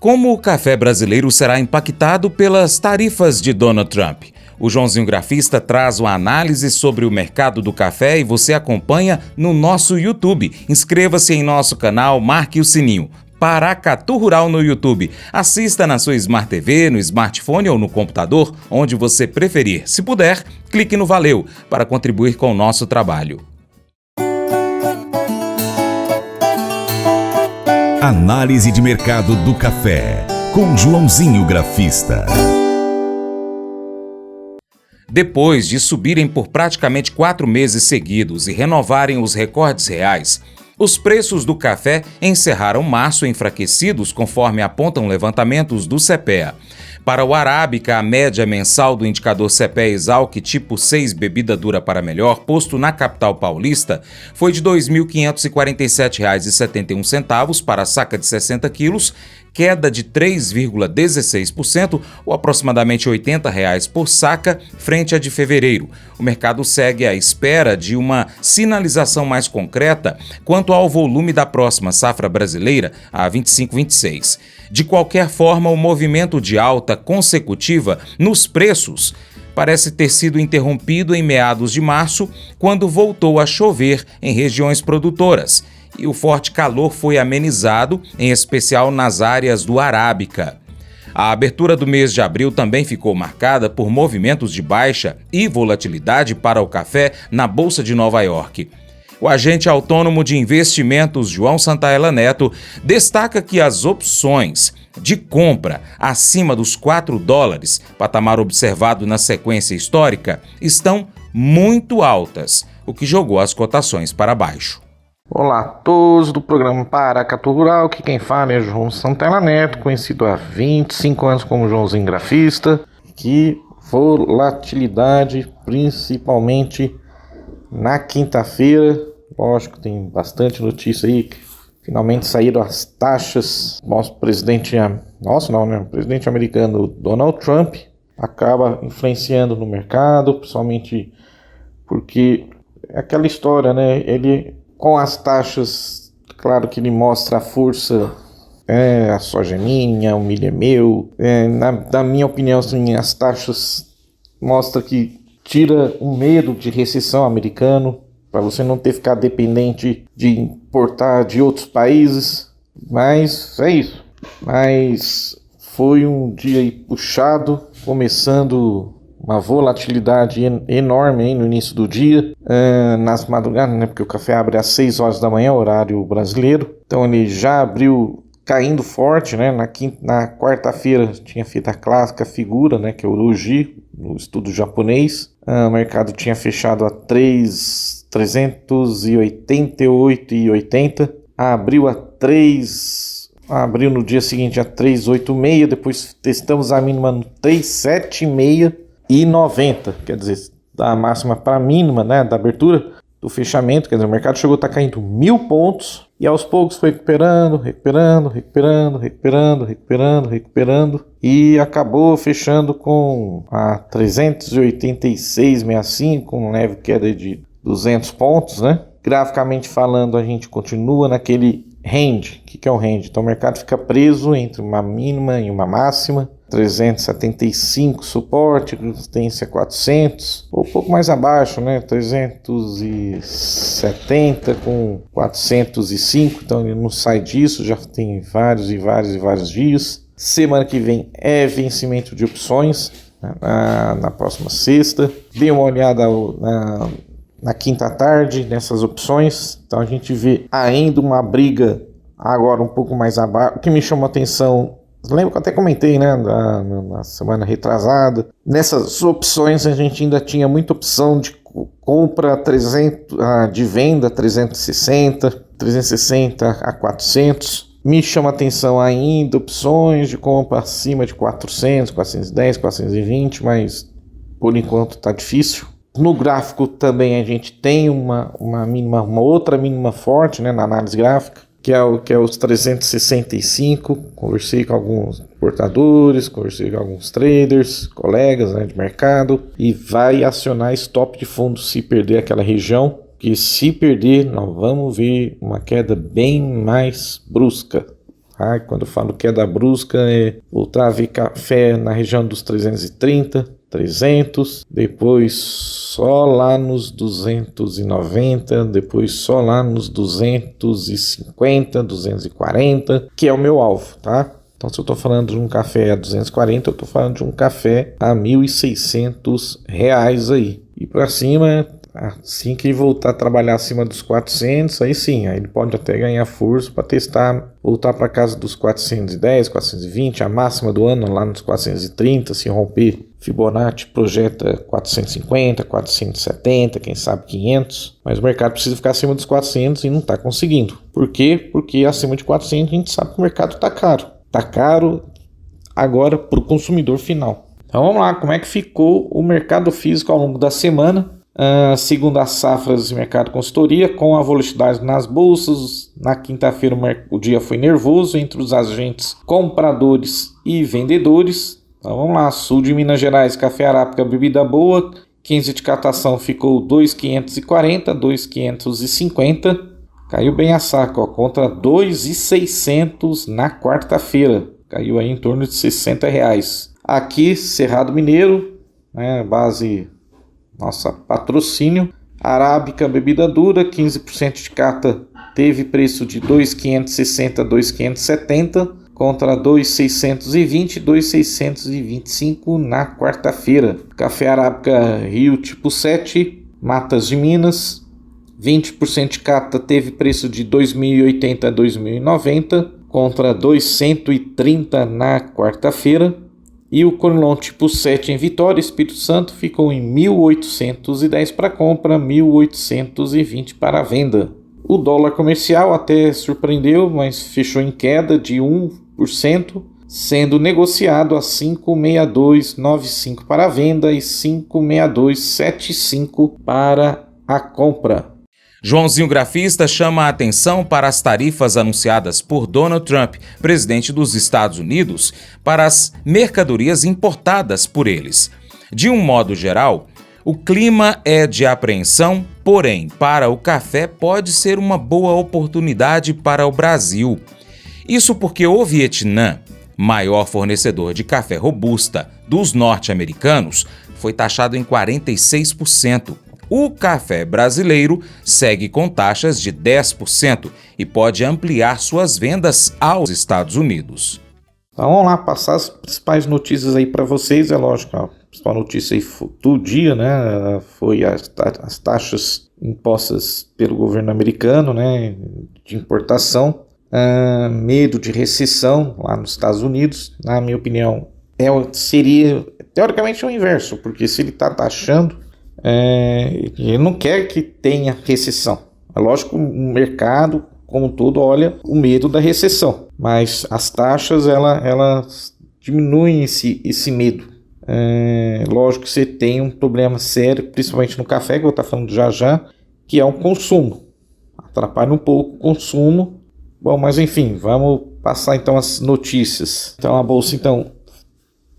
Como o café brasileiro será impactado pelas tarifas de Donald Trump? O Joãozinho Grafista traz uma análise sobre o mercado do café e você acompanha no nosso YouTube. Inscreva-se em nosso canal, marque o sininho. Paracatu Rural no YouTube. Assista na sua Smart TV, no smartphone ou no computador, onde você preferir. Se puder, clique no Valeu para contribuir com o nosso trabalho. Análise de mercado do café, com Joãozinho Grafista. Depois de subirem por praticamente 4 meses seguidos e renovarem os recordes reais, os preços do café encerraram março enfraquecidos, conforme apontam levantamentos do CEPEA. Para o Arábica, a média mensal do indicador CEPEA-Exalc tipo 6 bebida dura para melhor, posto na capital paulista, foi de R$ 2.547,71 para a saca de 60 quilos, queda de 3,16% ou aproximadamente R$ 80 por saca, frente a de fevereiro. O mercado segue à espera de uma sinalização mais concreta quanto ao volume da próxima safra brasileira, a 25-26. De qualquer forma, o movimento de alta consecutiva nos preços parece ter sido interrompido em meados de março, quando voltou a chover em regiões produtoras, e o forte calor foi amenizado, em especial nas áreas do Arábica. A abertura do mês de abril também ficou marcada por movimentos de baixa e volatilidade para o café na Bolsa de Nova York. O agente autônomo de investimentos João Santaella Neto destaca que as opções de compra acima dos $4, patamar observado na sequência histórica, estão muito altas, o que jogou as cotações para baixo. Olá a todos do programa Paracatu Rural, que quem fala é João Santaella Neto, conhecido há 25 anos como Joãozinho Grafista. Que volatilidade, principalmente na quinta-feira. Lógico, tem bastante notícia aí, que finalmente saíram as taxas. O presidente americano Donald Trump acaba influenciando no mercado, principalmente porque é aquela história, né? Ele, com as taxas, claro que ele mostra a força, a soja é minha, o milho é meu. Na minha opinião, assim, as taxas mostram que tira o medo de recessão americano, para você não ter que ficar dependente de importar de outros países. Mas é isso. Mas foi um dia aí puxado, começando uma volatilidade enorme aí no início do dia, nas madrugadas, né? Porque o café abre às 6 horas da manhã, horário brasileiro. Então ele já abriu caindo forte, né? Na quarta-feira tinha feito a clássica figura, né? Que é o Uruji, no estudo japonês. O mercado tinha fechado a 388,80, abriu no dia seguinte a 386, depois testamos a mínima no 376,90, quer dizer, da máxima para a mínima, né, da abertura, do fechamento, quer dizer, o mercado chegou a estar caindo 1.000 pontos e aos poucos foi recuperando e acabou fechando com a 386,65, com uma leve queda de 200 pontos, né? Graficamente falando, a gente continua naquele range. O que é o range? Então o mercado fica preso entre uma mínima e uma máxima. 375 suporte, resistência 400, ou um pouco mais abaixo, né? 370 com 405, então ele não sai disso, já tem vários dias. Semana que vem é vencimento de opções, né? Na próxima sexta. Dê uma olhada na quinta tarde nessas opções, então a gente vê ainda uma briga agora um pouco mais abaixo. O que me chamou a atenção, lembro que eu até comentei, né, na semana retrasada, nessas opções a gente ainda tinha muita opção de compra 300, de venda 360 a 400. Me chama a atenção ainda opções de compra acima de 400, 410, 420, mas por enquanto está difícil. No gráfico também a gente tem uma outra mínima forte, né, na análise gráfica, que é os 365. Conversei com alguns portadores, conversei com alguns traders, colegas, né, de mercado, e vai acionar stop de fundo se perder aquela região, que se perder nós vamos ver uma queda bem mais brusca, Tá? Quando eu falo queda brusca, é voltar a ver café na região dos 330, 300, depois só lá nos 290, depois só lá nos 250, 240, que é o meu alvo, tá? Então, se eu estou falando de um café a 240, eu estou falando de um café a R$1.600 aí. E para cima, assim que voltar a trabalhar acima dos 400, aí sim, aí ele pode até ganhar força para testar, voltar para casa dos 410, 420, a máxima do ano lá nos 430, se romper. Fibonacci projeta 450, 470, quem sabe 500, mas o mercado precisa ficar acima dos 400 e não está conseguindo. Por quê? Porque acima de 400 a gente sabe que o mercado está caro. Está caro agora para o consumidor final. Então vamos lá, como é que ficou o mercado físico ao longo da semana? Segundo as safras de mercado consultoria, com a volatilidade nas bolsas, na quinta-feira o dia foi nervoso entre os agentes compradores e vendedores. Então vamos lá, sul de Minas Gerais, café arábica, bebida boa, 15 de catação ficou 2.540, 2.550. Caiu bem a saca, ó, contra 2.600 na quarta-feira. Caiu aí em torno de R$60. Aqui, Cerrado Mineiro, né, base, nossa, patrocínio. Arábica, bebida dura, 15% de cata, teve preço de 2.560, 2.570, contra 2.620, 2.625 na quarta-feira. Café Arábica Rio tipo 7, Matas de Minas, 20% de cata teve preço de 2.080 a 2.090, contra 2.130 na quarta-feira. E o Conilon tipo 7 em Vitória, Espírito Santo, ficou em 1.810 para compra, 1.820 para venda. O dólar comercial até surpreendeu, mas fechou em queda de 1%, sendo negociado a 5.6295 para venda e 5.6275 para a compra. Joãozinho Grafista chama a atenção para as tarifas anunciadas por Donald Trump, presidente dos Estados Unidos, para as mercadorias importadas por eles. De um modo geral, o clima é de apreensão, porém, para o café pode ser uma boa oportunidade para o Brasil. Isso porque o Vietnã, maior fornecedor de café robusta dos norte-americanos, foi taxado em 46%. O café brasileiro segue com taxas de 10% e pode ampliar suas vendas aos Estados Unidos. Então vamos lá, passar as principais notícias aí para vocês. É lógico, a principal notícia aí do dia, né, foi as taxas impostas pelo governo americano, né, de importação. Medo de recessão lá nos Estados Unidos, na minha opinião, seria teoricamente o inverso, porque se ele está taxando, ele não quer que tenha recessão. É lógico que o mercado, como um todo, olha o medo da recessão, mas as taxas elas diminuem esse medo. Lógico que você tem um problema sério, principalmente no café, que eu vou estar falando já, que é o consumo. Atrapalha um pouco o consumo. Bom, mas enfim, vamos passar então as notícias. Então a bolsa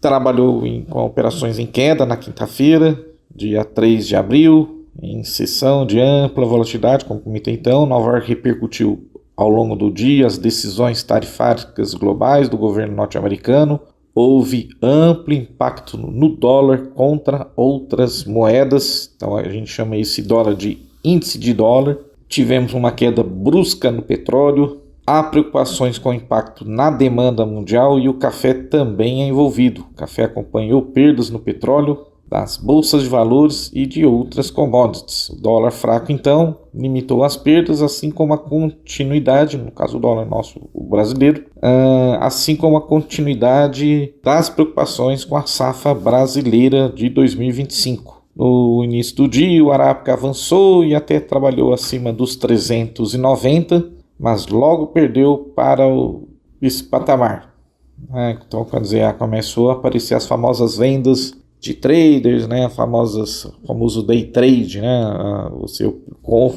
trabalhou com operações em queda na quinta-feira, dia 3 de abril, em sessão de ampla volatilidade, como comentei então. Nova York repercutiu ao longo do dia as decisões tarifárias globais do governo norte-americano. Houve amplo impacto no dólar contra outras moedas, então a gente chama esse dólar de índice de dólar. Tivemos uma queda brusca no petróleo, há preocupações com o impacto na demanda mundial e o café também é envolvido. O café acompanhou perdas no petróleo, das bolsas de valores e de outras commodities. O dólar fraco, então, limitou as perdas, assim como a continuidade, no caso o dólar nosso, o brasileiro, assim como a continuidade das preocupações com a safra brasileira de 2025. No início do dia, o Arábica avançou e até trabalhou acima dos 390, mas logo perdeu para esse patamar. Então, quer dizer, começou a aparecer as famosas vendas de traders, né, famoso day trade, né, o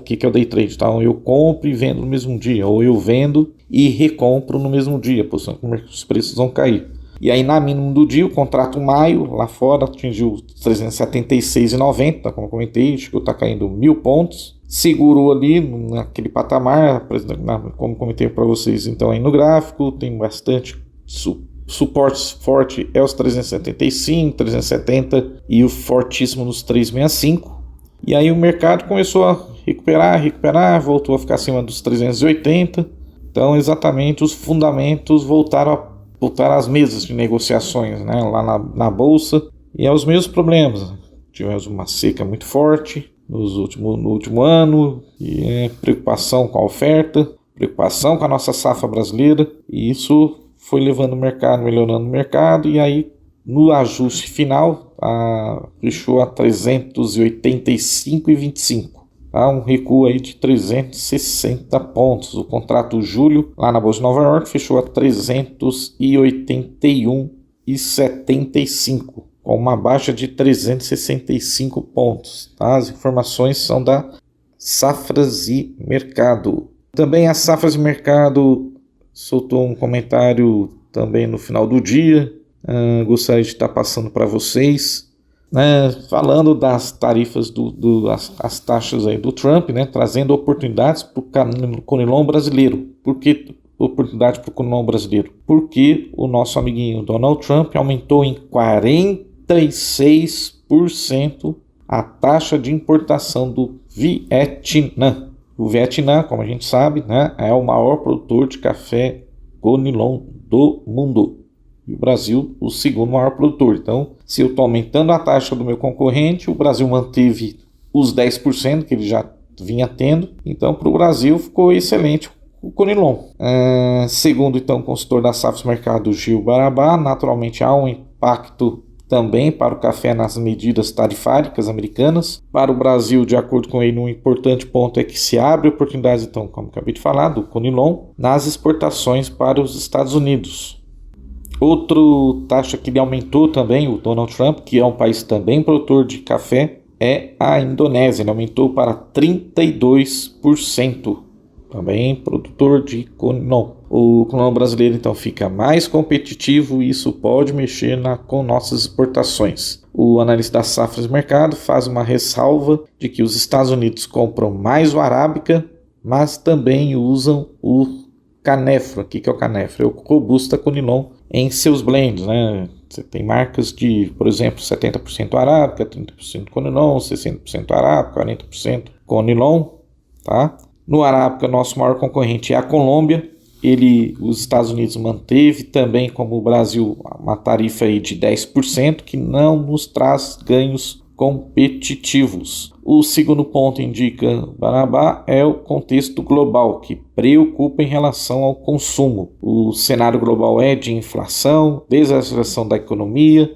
que é o day trade? Então, eu compro e vendo no mesmo dia, ou eu vendo e recompro no mesmo dia, posição que os preços vão cair. E aí, na mínima do dia, o contrato maio, lá fora, atingiu 376,90, como eu comentei, chegou a estar caindo 1.000 pontos, segurou ali naquele patamar, como comentei para vocês então aí no gráfico, tem bastante suporte forte é os 375, 370 e o fortíssimo nos 365. E aí o mercado começou a recuperar, voltou a ficar acima dos 380. Então exatamente os fundamentos voltaram às mesas de negociações, né, lá na bolsa, e é os mesmos problemas. Tivemos uma seca muito forte no último ano, e preocupação com a oferta, preocupação com a nossa safra brasileira, e isso foi levando o mercado, melhorando o mercado, e aí no ajuste final fechou a 385,25. Tá? Um recuo aí de 360 pontos. O contrato julho lá na Bolsa de Nova York fechou a 381,75, com uma baixa de 365 pontos. Tá? As informações são da Safras e Mercado. Também a Safras e Mercado soltou um comentário também no final do dia. Gostaria de estar passando para vocês, falando das tarifas, as taxas aí do Trump, trazendo oportunidades para o Conilon brasileiro. Por que oportunidade para o Conilon brasileiro? Porque o nosso amiguinho Donald Trump aumentou em 46% a taxa de importação do Vietnã. O Vietnã, como a gente sabe, é o maior produtor de café Conilon do mundo. E o Brasil, o segundo maior produtor. Então, se eu estou aumentando a taxa do meu concorrente, o Brasil manteve os 10% que ele já vinha tendo. Então, para o Brasil, ficou excelente o Conilon. Segundo, então, o consultor da Safras Mercado, Gil Barabá, naturalmente há um impacto também para o café nas medidas tarifárias americanas. Para o Brasil, de acordo com ele, um importante ponto é que se abre oportunidades, então, como acabei de falar, do Conilon, nas exportações para os Estados Unidos. Outra taxa que ele aumentou também, o Donald Trump, que é um país também produtor de café, é a Indonésia. Ele aumentou para 32%, também produtor de Conilon. O Conilon brasileiro então fica mais competitivo e isso pode mexer com nossas exportações. O analista da Safras Mercado faz uma ressalva de que os Estados Unidos compram mais o Arábica, mas também usam o Canefro. O que é o Canefro? É o Robusta Conilon em seus blends, Você tem marcas de, por exemplo, 70% Arábica, 30% Conilon, 60% Arábica, 40% Conilon, tá? No Arábica, nosso maior concorrente é a Colômbia. Os Estados Unidos manteve também, como o Brasil, uma tarifa aí de 10%, que não nos traz ganhos competitivos. O segundo ponto, indica Barabá, é o contexto global, que preocupa em relação ao consumo. O cenário global é de inflação, desaceleração da economia,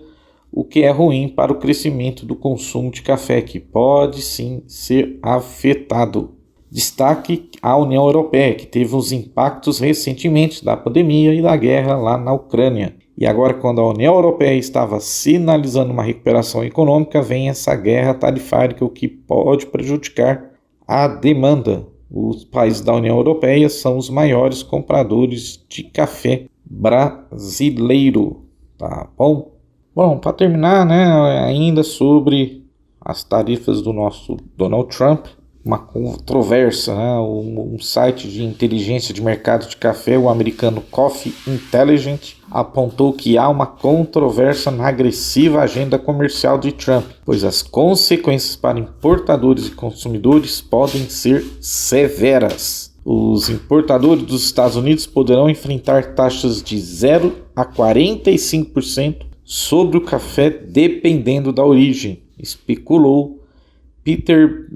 o que é ruim para o crescimento do consumo de café, que pode sim ser afetado. Destaque a União Europeia, que teve os impactos recentemente da pandemia e da guerra lá na Ucrânia. E agora, quando a União Europeia estava sinalizando uma recuperação econômica, vem essa guerra tarifária, o que pode prejudicar a demanda. Os países da União Europeia são os maiores compradores de café brasileiro. Tá bom? Bom, para terminar, ainda sobre as tarifas do nosso Donald Trump, uma controvérsia, um site de inteligência de mercado de café, o americano Coffee Intelligence, apontou que há uma controvérsia na agressiva agenda comercial de Trump, pois as consequências para importadores e consumidores podem ser severas. Os importadores dos Estados Unidos poderão enfrentar taxas de 0 a 45% sobre o café, dependendo da origem, especulou Peter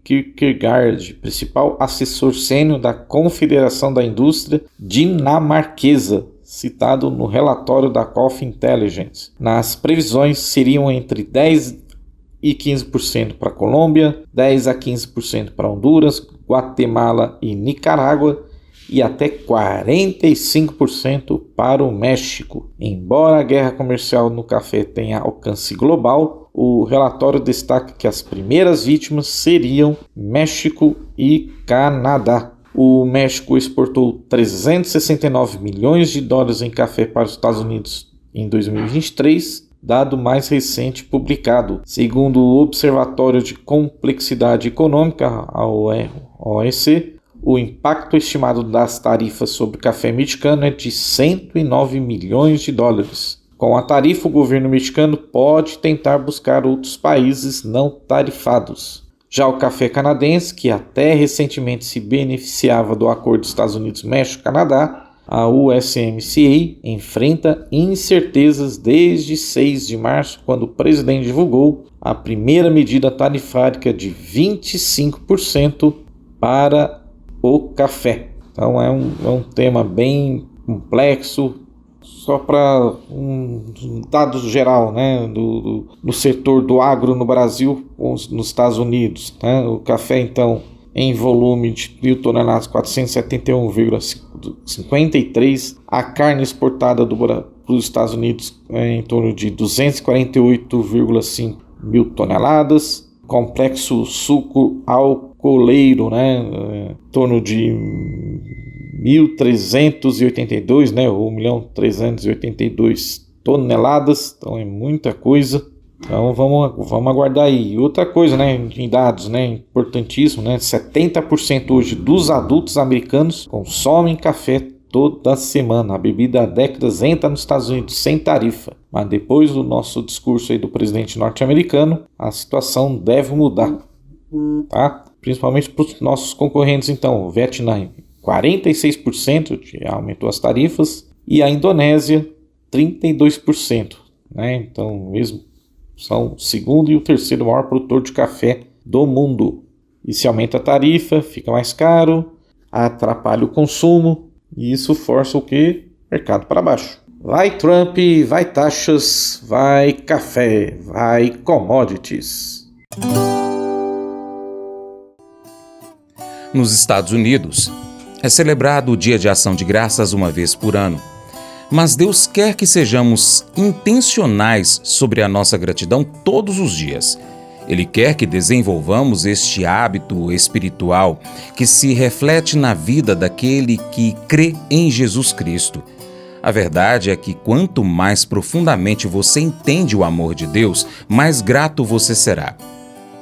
Kierkegaard, principal assessor sênior da Confederação da Indústria Dinamarquesa, citado no relatório da Coffee Intelligence. Nas previsões seriam entre 10 e 15% para a Colômbia, 10 a 15% para Honduras, Guatemala e Nicarágua e até 45% para o México. Embora a guerra comercial no café tenha alcance global, o relatório destaca que as primeiras vítimas seriam México e Canadá. O México exportou 369 milhões de dólares em café para os Estados Unidos em 2023, dado mais recente publicado. Segundo o Observatório de Complexidade Econômica, a OEC, o impacto estimado das tarifas sobre o café mexicano é de 109 milhões de dólares. Com a tarifa, o governo mexicano pode tentar buscar outros países não tarifados. Já o café canadense, que até recentemente se beneficiava do acordo Estados Unidos-México-Canadá, a USMCA enfrenta incertezas desde 6 de março, quando o presidente divulgou a primeira medida tarifária de 25% para o café. Então é um tema bem complexo. Só para dados geral, né, do setor do agro no Brasil ou nos Estados Unidos, né? O café, então, em volume de 1.000 toneladas, 471,53. A carne exportada para os Estados Unidos é em torno de 248,5 mil toneladas. Complexo suco alcooleiro, né, em torno de 1.382, né, ou 1.382 toneladas. Então é muita coisa. Então vamos aguardar aí. Outra coisa, né, em dados, né, importantíssimo, né, 70% hoje dos adultos americanos consomem café toda semana. A bebida há décadas entra nos Estados Unidos sem tarifa, mas depois do nosso discurso aí do presidente norte-americano, a situação deve mudar, tá? Principalmente para os nossos concorrentes, então, o Vietnã 46% aumentou as tarifas e a Indonésia 32%, né? Então, mesmo são o segundo e o terceiro maior produtor de café do mundo. E se aumenta a tarifa, fica mais caro, atrapalha o consumo e isso força o quê? Mercado para baixo. Vai Trump, vai taxas, vai café, vai commodities. Nos Estados Unidos, é celebrado o Dia de Ação de Graças uma vez por ano. Mas Deus quer que sejamos intencionais sobre a nossa gratidão todos os dias. Ele quer que desenvolvamos este hábito espiritual que se reflete na vida daquele que crê em Jesus Cristo. A verdade é que quanto mais profundamente você entende o amor de Deus, mais grato você será.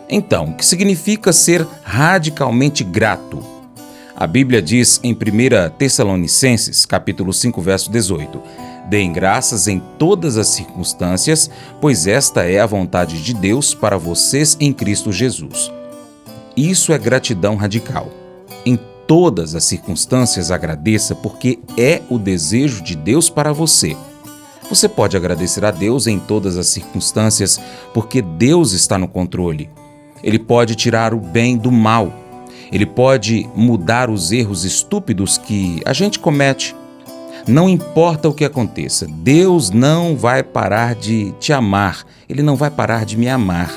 Então, o que significa ser radicalmente grato? A Bíblia diz em 1 Tessalonicenses, capítulo 5, verso 18: Deem graças em todas as circunstâncias, pois esta é a vontade de Deus para vocês em Cristo Jesus. Isso é gratidão radical. Em todas as circunstâncias agradeça, porque é o desejo de Deus para você. Você pode agradecer a Deus em todas as circunstâncias, porque Deus está no controle. Ele pode tirar o bem do mal. Ele pode mudar os erros estúpidos que a gente comete. Não importa o que aconteça, Deus não vai parar de te amar. Ele não vai parar de me amar.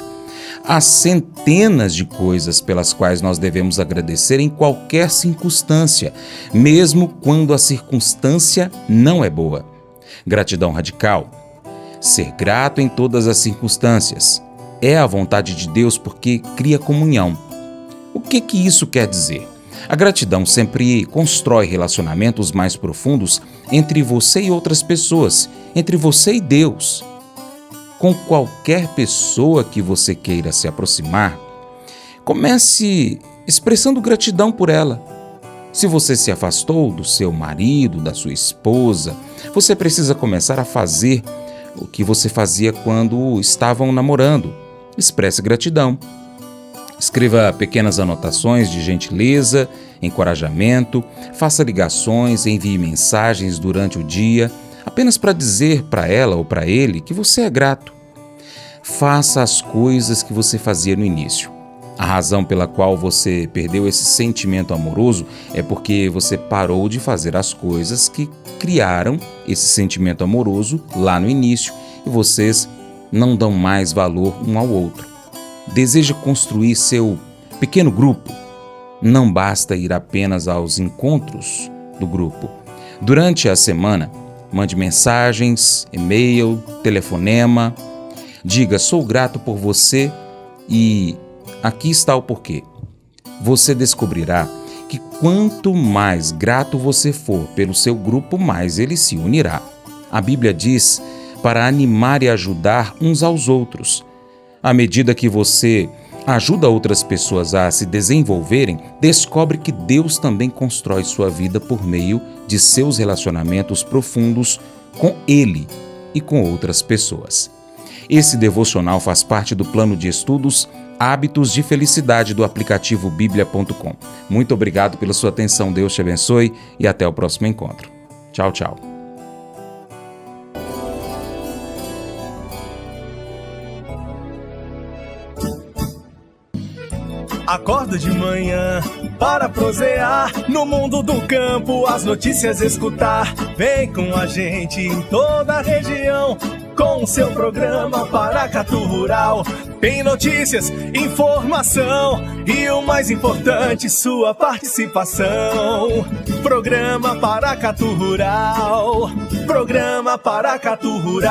Há centenas de coisas pelas quais nós devemos agradecer em qualquer circunstância, mesmo quando a circunstância não é boa. Gratidão radical. Ser grato em todas as circunstâncias. É a vontade de Deus porque cria comunhão. O que isso quer dizer? A gratidão sempre constrói relacionamentos mais profundos entre você e outras pessoas, entre você e Deus. Com qualquer pessoa que você queira se aproximar, comece expressando gratidão por ela. Se você se afastou do seu marido, da sua esposa, você precisa começar a fazer o que você fazia quando estavam namorando. Expresse gratidão. Escreva pequenas anotações de gentileza, encorajamento, faça ligações, envie mensagens durante o dia, apenas para dizer para ela ou para ele que você é grato. Faça as coisas que você fazia no início. A razão pela qual você perdeu esse sentimento amoroso é porque você parou de fazer as coisas que criaram esse sentimento amoroso lá no início e vocês não dão mais valor um ao outro. Deseja construir seu pequeno grupo? Não basta ir apenas aos encontros do grupo. Durante a semana, mande mensagens, e-mail, telefonema. Diga, sou grato por você e aqui está o porquê. Você descobrirá que quanto mais grato você for pelo seu grupo, mais ele se unirá. A Bíblia diz para animar e ajudar uns aos outros. À medida que você ajuda outras pessoas a se desenvolverem, descobre que Deus também constrói sua vida por meio de seus relacionamentos profundos com Ele e com outras pessoas. Esse devocional faz parte do plano de estudos Hábitos de Felicidade do aplicativo bíblia.com. Muito obrigado pela sua atenção, Deus te abençoe e até o próximo encontro. Tchau, tchau. Acordo de manhã para prosear no mundo do campo, as notícias escutar. Vem com a gente em toda a região com o seu programa Paracatu Rural. Tem notícias, informação e o mais importante, sua participação. Programa Paracatu Rural. Programa Paracatu Rural.